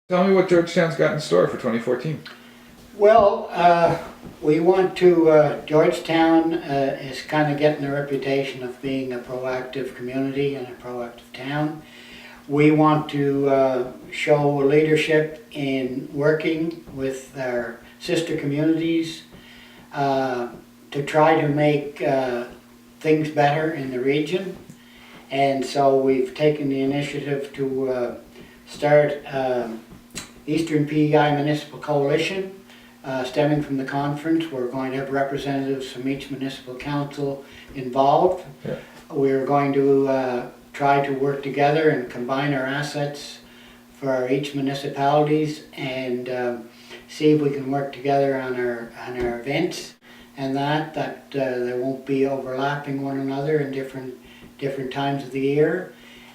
Tell me what Georgetown's got in store for 2014. Well, we want to, Georgetown is kind of getting a reputation of being a proactive community and a proactive town. We want to show leadership in working with our sister communities to try to make things better in the region. And so we've taken the initiative to start Eastern PEI Municipal Coalition. Stemming from the conference, we're going to have representatives from each municipal council involved. Yeah. We're going to try to work together and combine our assets for each municipalities and see if we can work together on our events and that there won't be overlapping one another in different times of the year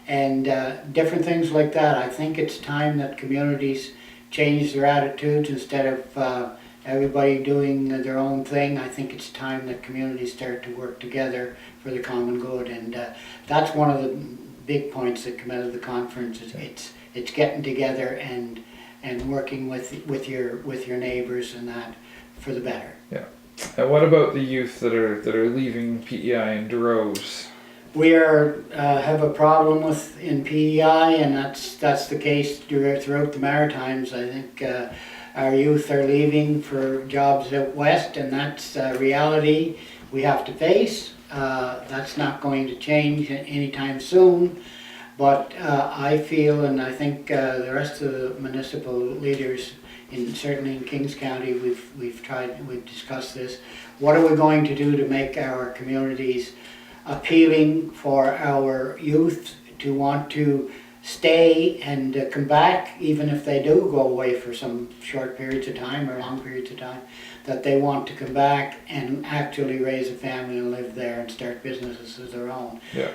and different things like that. I think it's time that communities change their attitudes instead of everybody doing their own thing. I think it's time that communities start to work together for the common good, and that's one of the big points that come out of the conference. Is it's getting together and working with your neighbors and that for the better. Yeah. And what about the youth that are leaving PEI in droves? We have a problem in PEI, and that's the case throughout the Maritimes. I think our youth are leaving for jobs out west, and that's a reality we have to face. That's not going to change anytime soon, but I feel, and I think the rest of the municipal leaders, certainly in Kings County, we've discussed this. What are we going to do to make our communities appealing for our youth to want to stay and come back, even if they do go away for some short periods of time or long periods of time, that they want to come back and actually raise a family and live there and start businesses of their own. Yeah.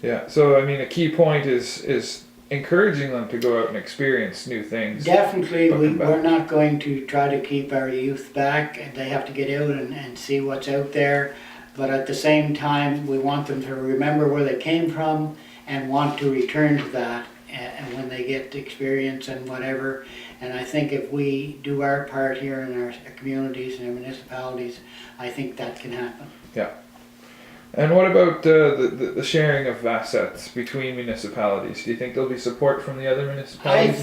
Yeah. So I mean, a key point is encouraging them to go out and experience new things. Definitely, we're not going to try to keep our youth back, and they have to get out and see what's out there. But at the same time, we want them to remember where they came from and want to return to that and when they get experience and whatever. And I think if we do our part here in our communities and our municipalities, I think that can happen. Yeah. And what about the sharing of assets between municipalities? Do you think there'll be support from the other municipalities?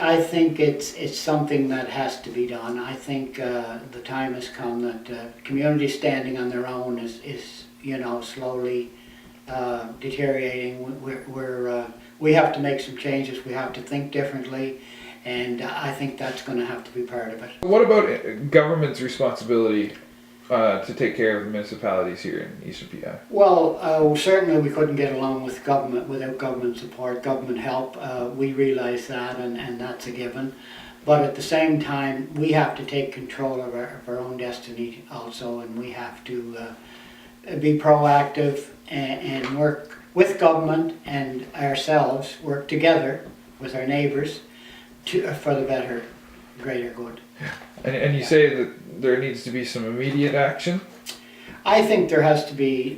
I think it's something that has to be done. I think the time has come that communities standing on their own is slowly deteriorating. We have to make some changes. We have to think differently, and I think that's going to have to be part of it. What about government's responsibility to take care of the municipalities here in Eastern PEI? Well, certainly we couldn't get along with government without government support, government help. We realize that, and that's a given. But at the same time, we have to take control of our own destiny also, and we have to be proactive and work with government and ourselves, work together with our neighbors for the better, greater good. And you say that there needs to be some immediate action? I think there has to be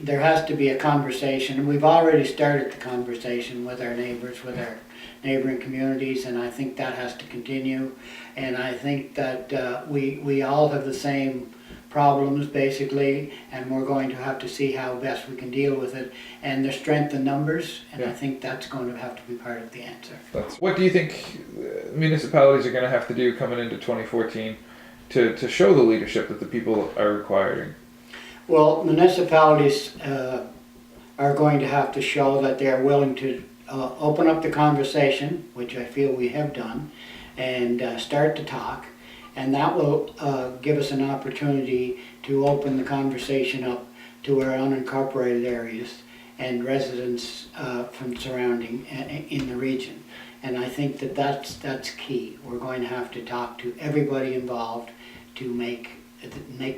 a conversation, and we've already started the conversation with our neighbors, with our neighboring communities, and I think that has to continue. And I think that we all have the same problems basically, and we're going to have to see how best we can deal with it. And there's strength in numbers, and I think that's going to have to be part of the answer. What do you think municipalities are going to have to do coming into 2014 to show the leadership that the people are requiring? Well, municipalities are going to have to show that they're willing to open up the conversation, which I feel we have done, and start to talk. And that will give us an opportunity to open the conversation up to our unincorporated areas and residents from surrounding in the region. And I think that's key. We're going to have to talk to everybody involved to make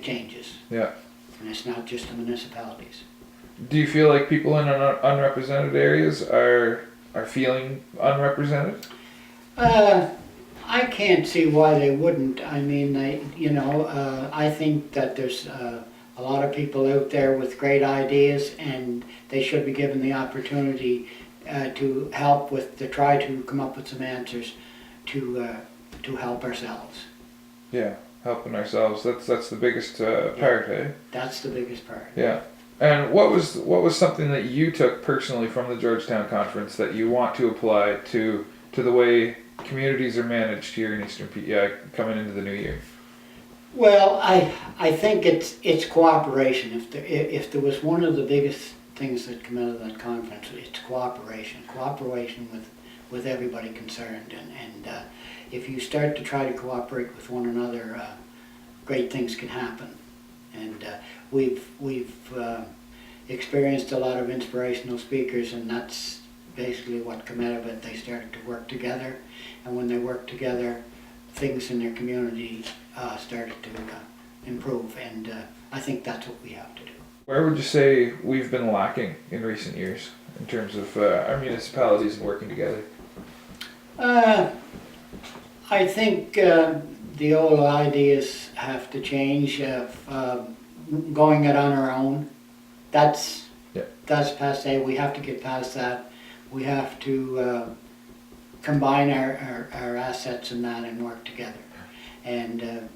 changes. Yeah. And it's not just the municipalities. Do you feel like people in unrepresented areas are feeling unrepresented? I can't see why they wouldn't. I mean, I think that there's a lot of people out there with great ideas, and they should be given the opportunity to help with, to try to come up with some answers to help ourselves. Yeah, helping ourselves. That's the biggest part, eh? That's the biggest part. Yeah. And what was something that you took personally from the Georgetown Conference that you want to apply to the way communities are managed here in Eastern PEI coming into the new year? Well, I think it's cooperation. If there was one of the biggest things that come out of that conference, it's cooperation. Cooperation with everybody concerned, and if you start to try to cooperate with one another, great things can happen. And we've experienced a lot of inspirational speakers, and that's basically what came out of it. They started to work together, and when they worked together, things in their community started to improve, and I think that's what we have to do. Where would you say we've been lacking in recent years in terms of our municipalities and working together? I think the old ideas have to change. Going it on our own, that's passe. We have to get past that. We have to combine our assets in that and work together. And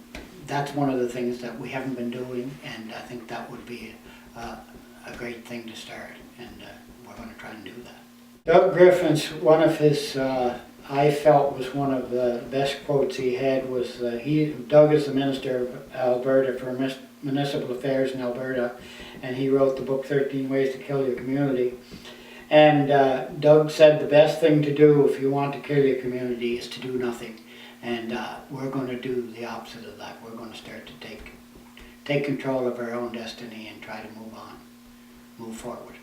that's one of the things that we haven't been doing, and I think that would be a great thing to start, and we're going to try and do that. Doug Griffin's, one of his, I felt was one of the best quotes he had was, Doug is the Minister of Alberta for Municipal Affairs in Alberta, and he wrote the book 13 Ways to Kill Your Community. And Doug said the best thing to do if you want to kill your community is to do nothing. And we're going to do the opposite of that. We're going to start to take control of our own destiny and try to move forward.